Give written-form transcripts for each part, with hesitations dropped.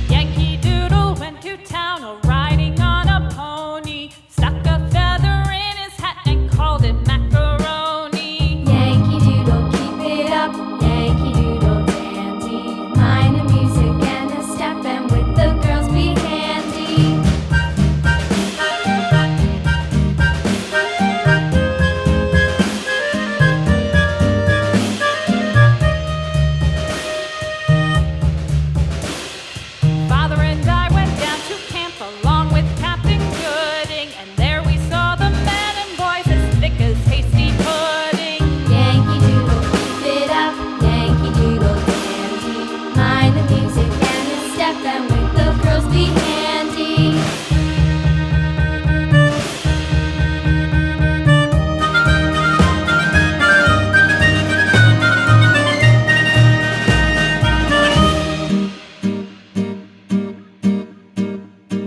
Yankee Doodle went to town riding on a pony, stuck a feather in his hat and called it macaroni. Yankee Doodle, keep it up, Yankee Doodle dandy. Mind the music and the step, and with the girls be handy. Father and I went down to camp along with Captain Gooding, and there we saw the men and boys as thick as hasty pudding. Yankee Doodle, keep it up, Yankee Doodle dandy. Mind the music and the step, and with the girls be handy.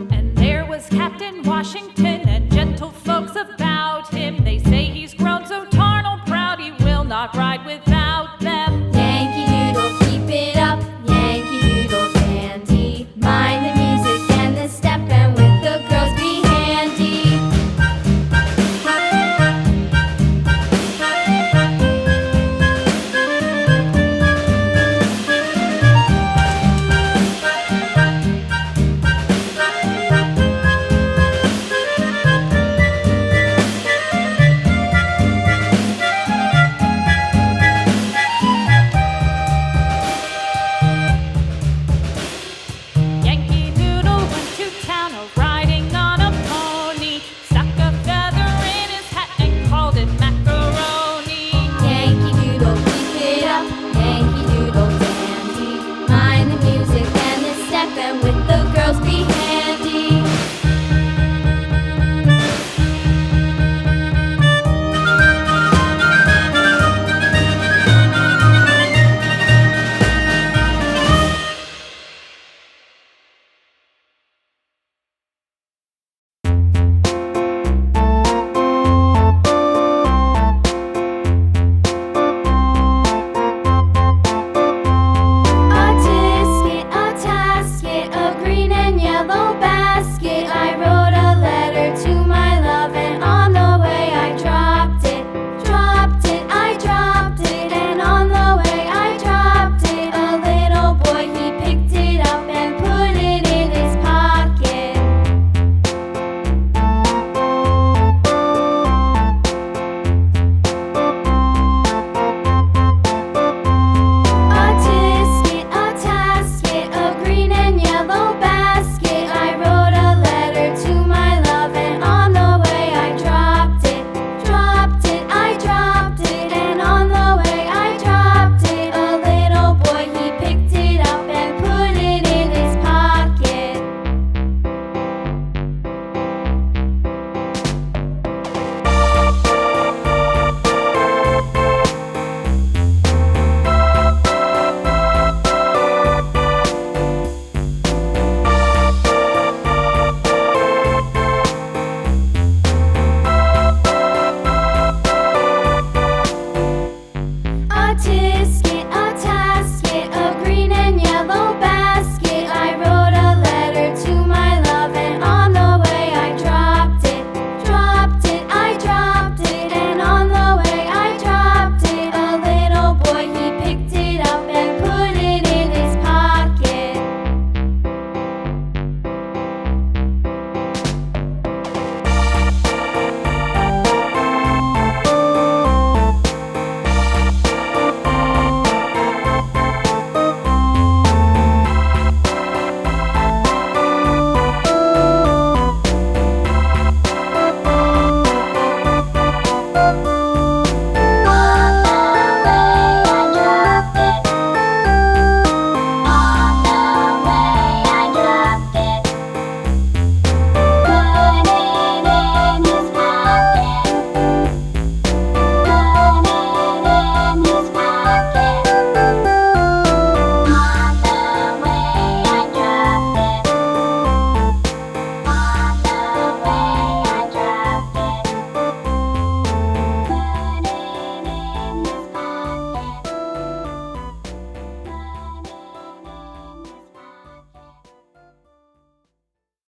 And there was Captain Washington and gentle folks about him. They say he's grown so tarnal proud he will not ride without